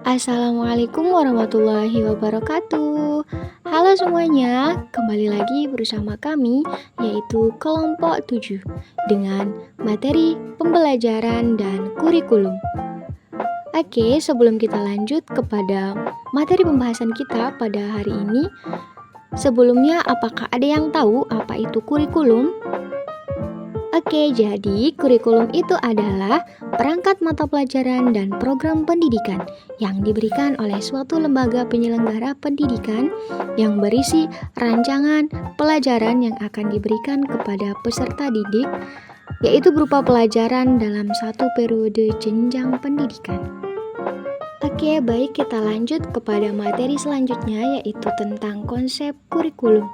Assalamualaikum warahmatullahi wabarakatuh. Halo semuanya, kembali lagi bersama kami yaitu kelompok 7 dengan materi pembelajaran dan kurikulum. Oke, sebelum kita lanjut kepada materi pembahasan kita pada hari ini, sebelumnya apakah ada yang tahu apa itu kurikulum? Oke, jadi kurikulum itu adalah perangkat mata pelajaran dan program pendidikan yang diberikan oleh suatu lembaga penyelenggara pendidikan yang berisi rancangan pelajaran yang akan diberikan kepada peserta didik, yaitu berupa pelajaran dalam satu periode jenjang pendidikan. Oke, baik, kita lanjut kepada materi selanjutnya yaitu tentang konsep kurikulum.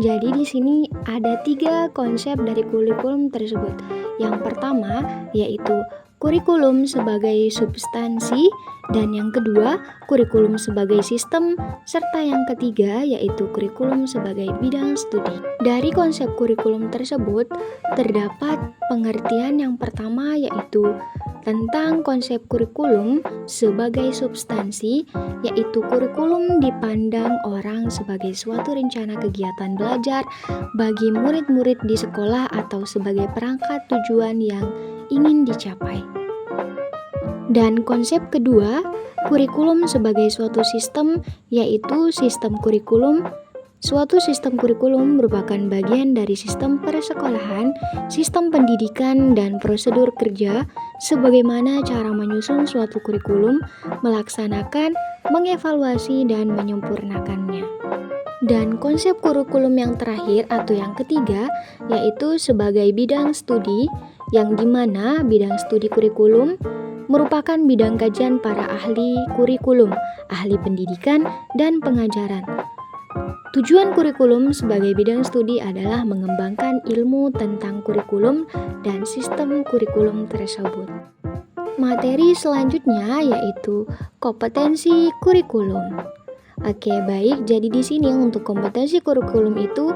Jadi di sini ada 3 konsep dari kurikulum tersebut. Yang pertama yaitu kurikulum sebagai substansi, dan yang kedua kurikulum sebagai sistem, serta yang ketiga yaitu kurikulum sebagai bidang studi. Dari konsep kurikulum tersebut terdapat pengertian yang pertama yaitu tentang konsep kurikulum sebagai substansi, yaitu kurikulum dipandang orang sebagai suatu rencana kegiatan belajar bagi murid-murid di sekolah atau sebagai perangkat tujuan yang ingin dicapai. Dan konsep kedua, kurikulum sebagai suatu sistem, yaitu sistem kurikulum. Suatu sistem kurikulum merupakan bagian dari sistem persekolahan, sistem pendidikan, dan prosedur kerja, sebagaimana cara menyusun suatu kurikulum, melaksanakan, mengevaluasi, dan menyempurnakannya. Dan konsep kurikulum yang terakhir atau yang ketiga, yaitu sebagai bidang studi, yang dimana bidang studi kurikulum merupakan bidang kajian para ahli kurikulum, ahli pendidikan, dan pengajaran. Tujuan kurikulum sebagai bidang studi adalah mengembangkan ilmu tentang kurikulum dan sistem kurikulum tersebut. Materi selanjutnya yaitu kompetensi kurikulum. Oke, baik. Jadi di sini untuk kompetensi kurikulum itu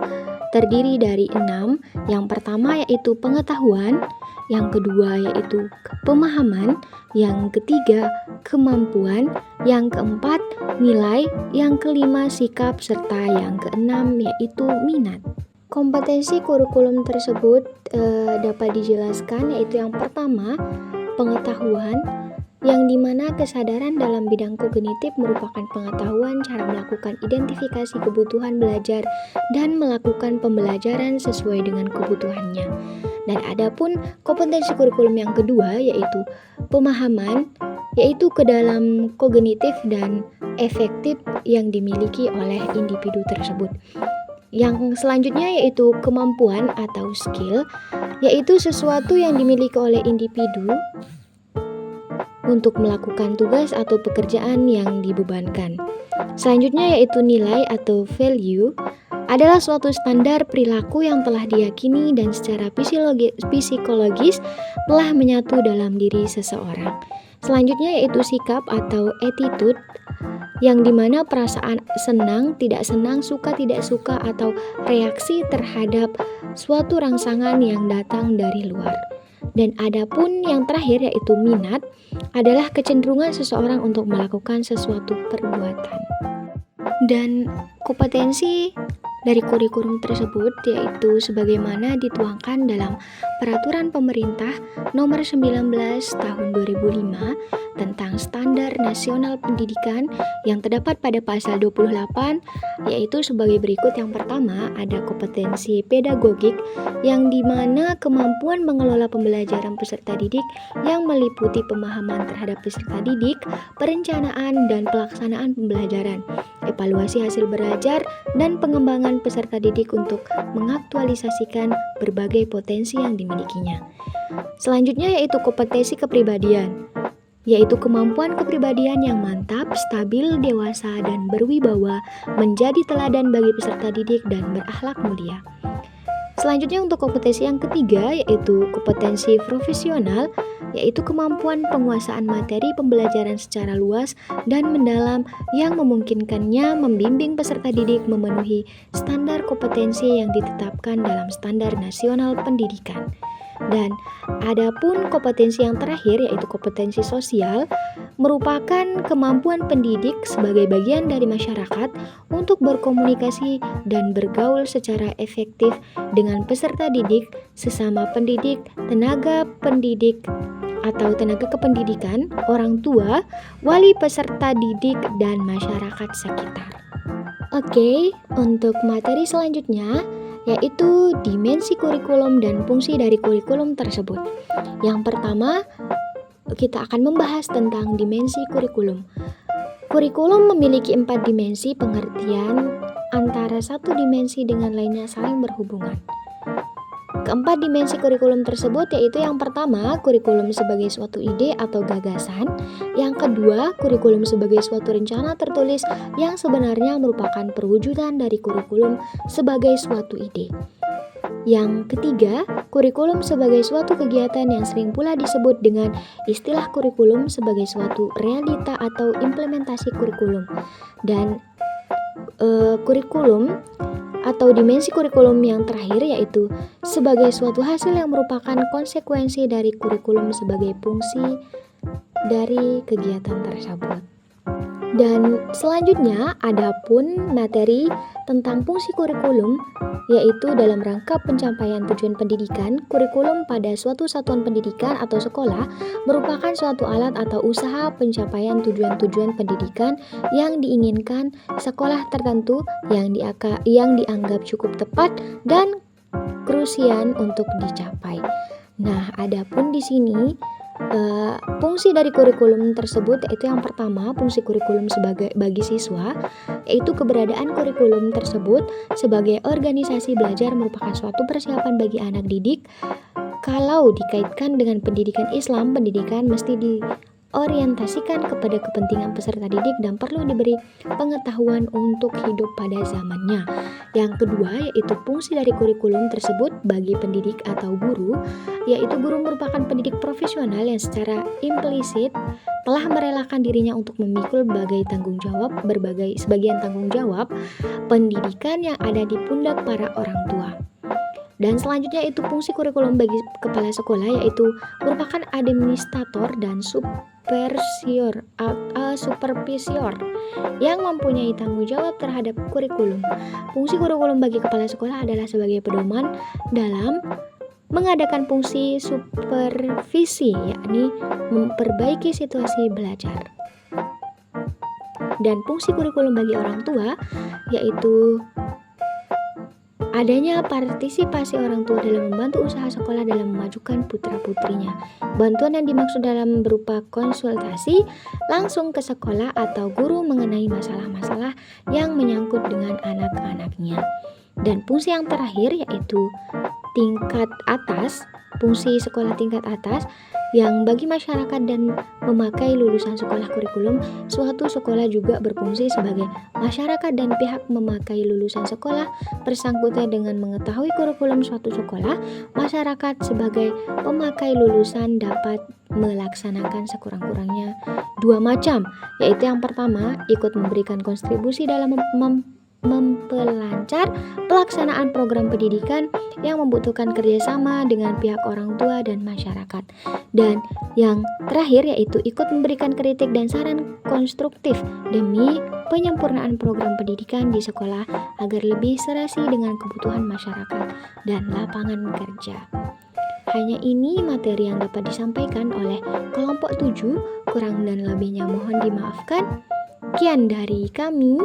terdiri dari 6. Yang pertama yaitu pengetahuan, yang kedua yaitu pemahaman, yang ketiga kemampuan, yang keempat nilai, yang kelima sikap, serta yang keenam yaitu minat. Kompetensi kurikulum tersebut dapat dijelaskan yaitu yang pertama pengetahuan, yang dimana kesadaran dalam bidang kognitif merupakan pengetahuan cara melakukan identifikasi kebutuhan belajar dan melakukan pembelajaran sesuai dengan kebutuhannya. Dan adapun kompetensi kurikulum yang kedua yaitu pemahaman, yaitu ke dalam kognitif dan efektif yang dimiliki oleh individu tersebut. Yang selanjutnya yaitu kemampuan atau skill, yaitu sesuatu yang dimiliki oleh individu untuk melakukan tugas atau pekerjaan yang dibebankan. Selanjutnya yaitu nilai atau value, adalah suatu standar perilaku yang telah diyakini dan secara psikologis telah menyatu dalam diri seseorang. Selanjutnya yaitu sikap atau attitude, yang dimana perasaan senang, tidak senang, suka, tidak suka, atau reaksi terhadap suatu rangsangan yang datang dari luar. Dan adapun yang terakhir yaitu minat, adalah kecenderungan seseorang untuk melakukan sesuatu perbuatan. Dan kompetensi dari kurikulum tersebut yaitu sebagaimana dituangkan dalam Peraturan Pemerintah Nomor 19 Tahun 2005 tentang Standar Nasional Pendidikan yang terdapat pada pasal 28, yaitu sebagai berikut. Yang pertama ada kompetensi pedagogik, yang dimana kemampuan mengelola pembelajaran peserta didik yang meliputi pemahaman terhadap peserta didik, perencanaan dan pelaksanaan pembelajaran, evaluasi hasil belajar, dan pengembangan peserta didik untuk mengaktualisasikan berbagai potensi yang dimilikinya. Selanjutnya yaitu kompetensi kepribadian, yaitu kemampuan kepribadian yang mantap, stabil, dewasa, dan berwibawa, menjadi teladan bagi peserta didik dan berakhlak mulia. Selanjutnya untuk kompetensi yang ketiga yaitu kompetensi profesional, yaitu kemampuan penguasaan materi pembelajaran secara luas dan mendalam yang memungkinkannya membimbing peserta didik memenuhi standar kompetensi yang ditetapkan dalam Standar Nasional Pendidikan. Dan adapun kompetensi yang terakhir yaitu kompetensi sosial, merupakan kemampuan pendidik sebagai bagian dari masyarakat untuk berkomunikasi dan bergaul secara efektif dengan peserta didik, sesama pendidik, tenaga pendidik atau tenaga kependidikan, orang tua, wali peserta didik, dan masyarakat sekitar. Oke, untuk materi selanjutnya yaitu dimensi kurikulum dan fungsi dari kurikulum tersebut. Yang pertama, kita akan membahas tentang dimensi kurikulum. Kurikulum memiliki 4 dimensi pengertian antara satu dimensi dengan lainnya saling berhubungan. Keempat dimensi kurikulum tersebut yaitu yang pertama, kurikulum sebagai suatu ide atau gagasan. Yang kedua, kurikulum sebagai suatu rencana tertulis yang sebenarnya merupakan perwujudan dari kurikulum sebagai suatu ide. Yang ketiga, kurikulum sebagai suatu kegiatan yang sering pula disebut dengan istilah kurikulum sebagai suatu realita atau implementasi kurikulum. Dan kurikulum atau dimensi kurikulum yang terakhir yaitu sebagai suatu hasil yang merupakan konsekuensi dari kurikulum sebagai fungsi dari kegiatan tersebut. Dan selanjutnya adapun materi tentang fungsi kurikulum yaitu dalam rangka pencapaian tujuan pendidikan. Kurikulum pada suatu satuan pendidikan atau sekolah merupakan suatu alat atau usaha pencapaian tujuan-tujuan pendidikan yang diinginkan sekolah tertentu yang dianggap cukup tepat dan krusial untuk dicapai. Nah, adapun di sini fungsi dari kurikulum tersebut yaitu yang pertama, fungsi kurikulum bagi siswa yaitu keberadaan kurikulum tersebut sebagai organisasi belajar merupakan suatu persiapan bagi anak didik. Kalau dikaitkan dengan pendidikan Islam, pendidikan mesti diorientasikan kepada kepentingan peserta didik dan perlu diberi pengetahuan untuk hidup pada zamannya. Yang kedua yaitu fungsi dari kurikulum tersebut bagi pendidik atau guru, yaitu guru merupakan pendidik profesional yang secara implisit telah merelakan dirinya untuk memikul sebagian tanggung jawab pendidikan yang ada di pundak para orang tua. Dan selanjutnya itu fungsi kurikulum bagi kepala sekolah yaitu merupakan administrator dan supervisor yang mempunyai tanggung jawab terhadap kurikulum. Fungsi kurikulum bagi kepala sekolah adalah sebagai pedoman dalam mengadakan fungsi supervisi, yakni memperbaiki situasi belajar. Dan fungsi kurikulum bagi orang tua yaitu adanya partisipasi orang tua dalam membantu usaha sekolah dalam memajukan putra-putrinya. Bantuan yang dimaksud dalam berupa konsultasi langsung ke sekolah atau guru mengenai masalah-masalah yang menyangkut dengan anak-anaknya. Dan fungsi yang terakhir yaitu tingkat atas, fungsi sekolah tingkat atas yang bagi masyarakat dan memakai lulusan sekolah kurikulum. Suatu sekolah juga berfungsi sebagai masyarakat dan pihak memakai lulusan sekolah bersangkutan dengan mengetahui kurikulum suatu sekolah. Masyarakat sebagai pemakai lulusan dapat melaksanakan sekurang-kurangnya 2 macam, yaitu yang pertama ikut memberikan kontribusi dalam mempelancar pelaksanaan program pendidikan yang membutuhkan kerjasama dengan pihak orang tua dan masyarakat. Dan yang terakhir yaitu ikut memberikan kritik dan saran konstruktif demi penyempurnaan program pendidikan di sekolah agar lebih serasi dengan kebutuhan masyarakat dan lapangan kerja. Hanya ini materi yang dapat disampaikan oleh kelompok 7, kurang dan lebihnya mohon dimaafkan. Sekian dari kami.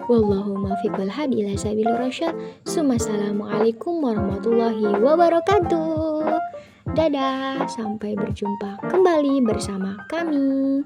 Wallahu muwaffiq wal hadi ila sabilir rasyad. Assalamualaikum warahmatullahi wabarakatuh. Dadah, sampai berjumpa kembali bersama kami.